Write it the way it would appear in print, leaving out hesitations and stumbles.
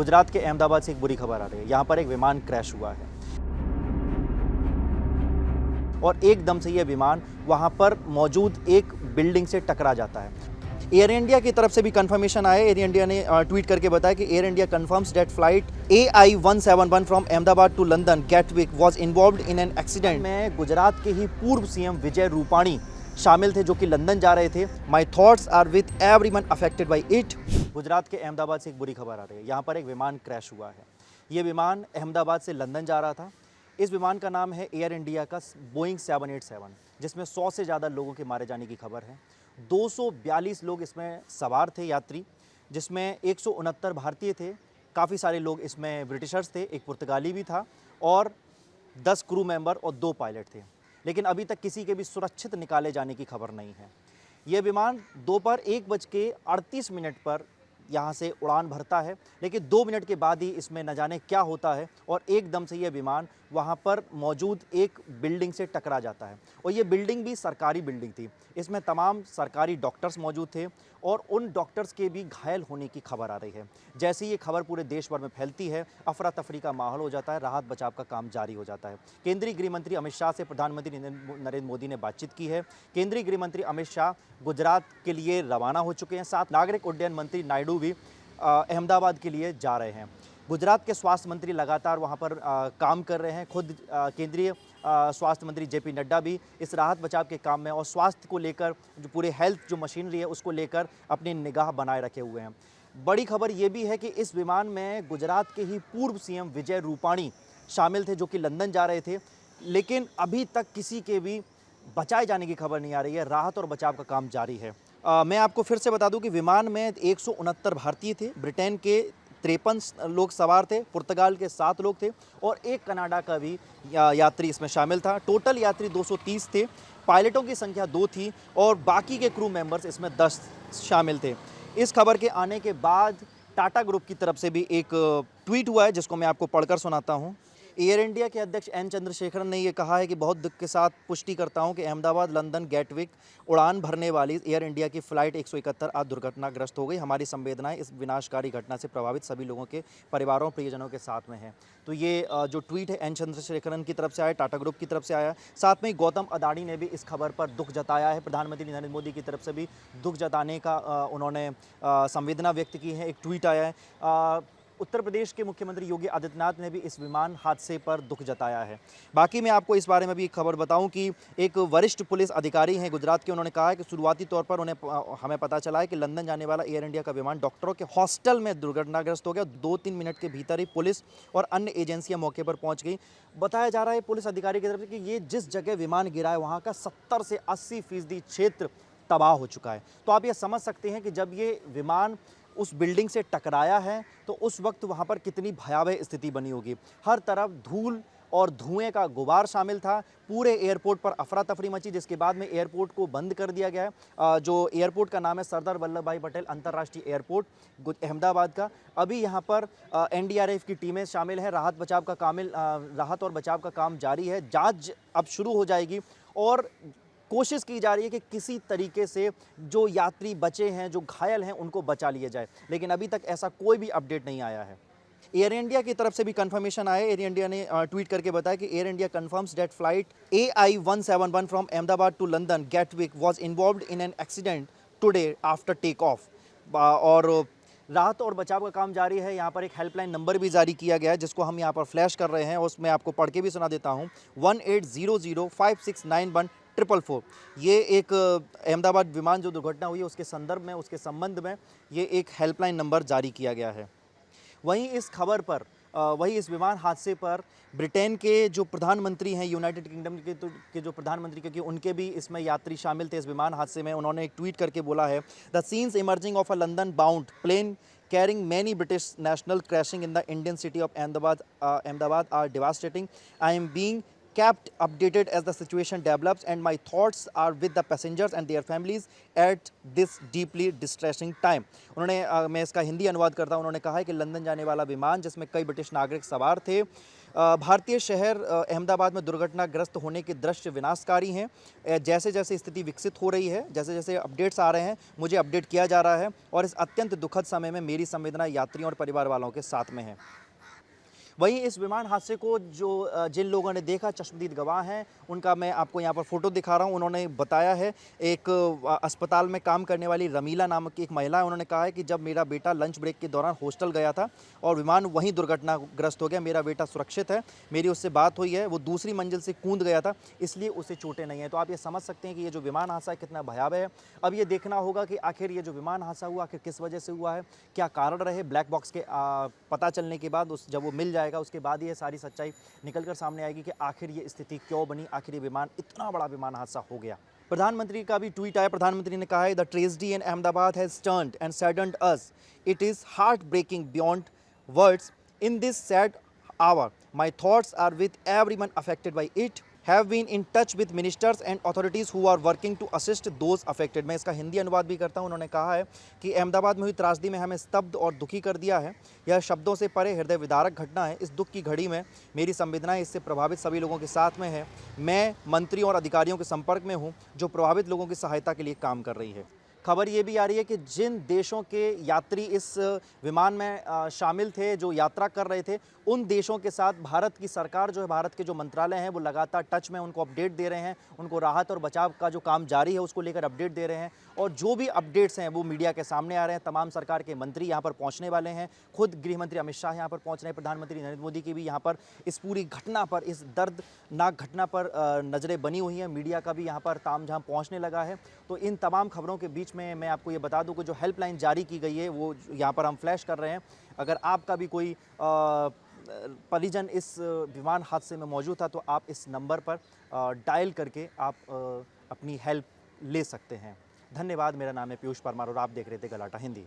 गुजरात के अहमदाबाद से एक बुरी खबर आ रही है। यहाँ पर एक विमान क्रैश हुआ है और एकदम से यह विमान वहाँ पर मौजूद एक बिल्डिंग से टकरा जाता है। एयर इंडिया की तरफ से भी कंफर्मेशन आया। एयर इंडिया ने ट्वीट करके बताया कि Air India confirms that flight AI-171 from Ahmedabad to London Gatwick was involved in an accident में गुजरात के ही पूर्व सीएम विजय रूपाणी शामिल थे, जो कि लंदन जा रहे थे। My thoughts are with everyone affected by it. Gujarat के अहमदाबाद से एक बुरी खबर आ रही है। यहाँ पर एक विमान क्रैश हुआ है। ये विमान अहमदाबाद से लंदन जा रहा था। इस विमान का नाम है एयर इंडिया का बोइंग 787, जिसमें 100 से ज़्यादा लोगों के मारे जाने की खबर है। 242 लोग इसमें सवार थे, यात्री, जिसमें 169 भारतीय थे। काफ़ी सारे लोग इसमें ब्रिटिशर्स थे, एक पुर्तगाली भी था और 10 क्रू मेंबर और 2 पायलट थे। लेकिन अभी तक किसी के भी सुरक्षित निकाले जाने की खबर नहीं है। ये विमान दोपहर 1:38 पर यहाँ से उड़ान भरता है, लेकिन 2 मिनट के बाद ही इसमें न जाने क्या होता है और एकदम से ये विमान वहाँ पर मौजूद एक बिल्डिंग से टकरा जाता है। और ये बिल्डिंग भी सरकारी बिल्डिंग थी। इसमें तमाम सरकारी डॉक्टर्स मौजूद थे और उन डॉक्टर्स के भी घायल होने की खबर आ रही है। जैसे ही ये खबर पूरे देश भर में फैलती है, अफरा तफरी का माहौल हो जाता है, राहत बचाव का काम जारी हो जाता है। केंद्रीय गृह मंत्री अमित शाह से प्रधानमंत्री नरेंद्र मोदी ने बातचीत की है। केंद्रीय गृह मंत्री अमित शाह गुजरात के लिए रवाना हो चुके हैं। साथ नागरिक उड्डयन मंत्री नायडू भी अहमदाबाद के लिए जा रहे हैं। गुजरात के स्वास्थ्य मंत्री लगातार वहां पर काम कर रहे हैं। खुद केंद्रीय स्वास्थ्य मंत्री जेपी नड्डा भी इस राहत बचाव के काम में और स्वास्थ्य को लेकर जो पूरे हेल्थ जो मशीनरी है उसको लेकर अपनी निगाह बनाए रखे हुए हैं। बड़ी खबर ये भी है कि इस विमान में गुजरात के ही पूर्व सीएम विजय रूपाणी शामिल थे, जो कि लंदन जा रहे थे। लेकिन अभी तक किसी के भी बचाए जाने की खबर नहीं आ रही है। राहत और बचाव का काम जारी है। मैं आपको फिर से बता दूं कि विमान में 169 भारतीय थे, ब्रिटेन के 53 लोग सवार थे, पुर्तगाल के 7 लोग थे और एक कनाडा का भी यात्री इसमें शामिल था। टोटल यात्री 230 थे। पायलटों की संख्या 2 थी और बाकी के क्रू मेंबर्स इसमें 10 शामिल थे। इस खबर के आने के बाद टाटा ग्रुप की तरफ से भी एक ट्वीट हुआ है, जिसको मैं आपको पढ़कर सुनाता हूँ। एयर इंडिया के अध्यक्ष एन चंद्रशेखरन ने यह कहा है कि बहुत दुख के साथ पुष्टि करता हूं कि अहमदाबाद लंदन गेटविक उड़ान भरने वाली एयर इंडिया की फ़्लाइट 171 आज दुर्घटनाग्रस्त हो गई। हमारी संवेदनाएं इस विनाशकारी घटना से प्रभावित सभी लोगों के परिवारों और प्रियजनों के साथ में है। तो ये जो ट्वीट है एन चंद्रशेखरन की तरफ से आया, टाटा ग्रुप की तरफ से आया। साथ में गौतम अदानी ने भी इस खबर पर दुख जताया है। प्रधानमंत्री नरेंद्र मोदी की तरफ से भी दुख जताने का उन्होंने संवेदना व्यक्त की है। एक ट्वीट आया है। उत्तर प्रदेश के मुख्यमंत्री योगी आदित्यनाथ ने भी इस विमान हादसे पर दुख जताया है। बाकी मैं आपको इस बारे में भी एक खबर बताऊं कि एक वरिष्ठ पुलिस अधिकारी हैं गुजरात के, उन्होंने कहा है कि शुरुआती तौर पर हमें पता चला है कि लंदन जाने वाला एयर इंडिया का विमान डॉक्टरों के हॉस्टल में दुर्घटनाग्रस्त हो गया। 2-3 मिनट के भीतर ही पुलिस और अन्य एजेंसियां मौके पर पहुंच गई। बताया जा रहा है पुलिस अधिकारी की तरफ से कि ये जिस जगह विमान गिरा है वहाँ का 70 से 80% क्षेत्र तबाह हो चुका है। तो आप ये समझ सकते हैं कि जब ये विमान उस बिल्डिंग से टकराया है तो उस वक्त वहाँ पर कितनी भयावह स्थिति बनी होगी। हर तरफ धूल और धुएं का गुबार शामिल था। पूरे एयरपोर्ट पर अफरा तफरी मची, जिसके बाद में एयरपोर्ट को बंद कर दिया गया है। जो एयरपोर्ट का नाम है सरदार वल्लभ भाई पटेल अंतर्राष्ट्रीय एयरपोर्ट अहमदाबाद का। अभी यहाँ पर NDRF की टीमें शामिल हैं। राहत और बचाव का काम जारी है। जाँच अब शुरू हो जाएगी और कोशिश की जा रही है कि किसी तरीके से जो यात्री बचे हैं, जो घायल हैं, उनको बचा लिया जाए। लेकिन अभी तक ऐसा कोई भी अपडेट नहीं आया है। एयर इंडिया की तरफ से भी कंफर्मेशन आया। एयर इंडिया ने ट्वीट करके बताया कि Air India confirms that flight AI-171 from Ahmedabad to London Gatwick was involved in an accident today after take off. और राहत और बचाव का काम जारी है। यहाँ पर एक हेल्पलाइन नंबर भी जारी किया गया है, जिसको हम यहाँ पर फ्लैश कर रहे हैं। उसमें आपको पढ़ के भी सुना देता हूँ। 1800569144। ये एक अहमदाबाद विमान जो दुर्घटना हुई है उसके संदर्भ में, उसके संबंध में ये एक हेल्पलाइन नंबर जारी किया गया है। वहीं इस खबर पर वहीं इस विमान हादसे पर ब्रिटेन के जो प्रधानमंत्री हैं, यूनाइटेड किंगडम के जो प्रधानमंत्री, क्योंकि उनके भी इसमें यात्री शामिल थे इस विमान हादसे में, उन्होंने एक ट्वीट करके बोला है, the scenes emerging of a London bound plane carrying many British national crashing in the Indian city of Ahmedabad are devastating. I am being kept updated as the situation develops, and my thoughts are with the passengers and their families at this deeply distressing time. उन्होंने मैं इसका हिंदी अनुवाद करता हूँ। उन्होंने कहा है कि लंदन जाने वाला विमान जिसमें कई ब्रिटिश नागरिक सवार थे, भारतीय शहर अहमदाबाद में दुर्घटनाग्रस्त होने के दृश्य विनाशकारी हैं। जैसे जैसे स्थिति विकसित हो रही है, जैसे जैसे अपडेट्स आ रहे हैं, मुझे अपडेट किया जा रहा है और इस अत्यंत दुखद समय में मेरी संवेदना यात्रियों और परिवार वालों के साथ में है। वहीं इस विमान हादसे को जिन लोगों ने देखा, चश्मदीद गवाह हैं, उनका मैं आपको यहाँ पर फ़ोटो दिखा रहा हूँ। उन्होंने बताया है, एक अस्पताल में काम करने वाली रमीला नामक की एक महिला है, उन्होंने कहा है कि जब मेरा बेटा लंच ब्रेक के दौरान हॉस्टल गया था और विमान वहीं दुर्घटनाग्रस्त हो गया, मेरा बेटा सुरक्षित है, मेरी उससे बात हुई है, वो दूसरी मंजिल से कूद गया था, इसलिए उसे चोटें नहीं हैं। तो आप ये समझ सकते हैं कि ये जो विमान हादसा है कितना भयावह है। अब ये देखना होगा कि आखिर ये जो विमान हादसा हुआ, आखिर किस वजह से हुआ है, क्या कारण रहे। ब्लैक बॉक्स के पता चलने के बाद जब वो मिल जाएगा, उसके बाद ये सारी सच्चाई निकल कर सामने आएगी कि आखिर ये स्थिति क्यों बनी, आखिर ये विमान इतना बड़ा विमान हादसा हो गया। प्रधानमंत्री का भी ट्वीट आया। प्रधानमंत्री ने कहा है, the tragedy in Ahmedabad has turned and saddened us, it is heartbreaking beyond words in this sad hour, my thoughts are with everyone affected by it, have been in touch with ministers and authorities who are working to assist those affected। मैं इसका हिंदी अनुवाद भी करता हूँ। उन्होंने कहा है कि अहमदाबाद में हुई त्रासदी में हमें स्तब्ध और दुखी कर दिया है। यह शब्दों से परे हृदय विदारक घटना है। इस दुख की घड़ी में मेरी संवेदनाएं इससे प्रभावित सभी लोगों के साथ में है। मैं मंत्रियों और अधिकारियों के संपर्क में हूँ जो प्रभावित लोगों की सहायता के लिए काम कर रही है। खबर ये भी आ रही है कि जिन देशों के यात्री इस विमान में शामिल थे, जो यात्रा कर रहे थे, उन देशों के साथ भारत की सरकार जो है, भारत के जो मंत्रालय हैं, वो लगातार टच में उनको अपडेट दे रहे हैं, उनको राहत और बचाव का जो काम जारी है उसको लेकर अपडेट दे रहे हैं। और जो भी अपडेट्स हैं वो मीडिया के सामने आ रहे हैं। तमाम सरकार के मंत्री यहाँ पर पहुँचने वाले हैं। खुद गृह मंत्री अमित शाह यहाँ पर पहुँच रहे हैं। प्रधानमंत्री नरेंद्र मोदी की भी यहाँ पर इस पूरी घटना पर, इस दर्दनाक घटना पर नज़रें बनी हुई हैं। मीडिया का भी यहाँ पर तामझाम पहुँचने लगा है। तो इन तमाम खबरों के बीच में मैं आपको ये बता दूं कि जो हेल्पलाइन जारी की गई है वो यहाँ पर हम फ्लैश कर रहे हैं। अगर आपका भी कोई परिजन इस विमान हादसे में मौजूद था तो आप इस नंबर पर डायल करके आप अपनी हेल्प ले सकते हैं। धन्यवाद। मेरा नाम है पीयूष परमार और आप देख रहे थे गलाटा हिंदी।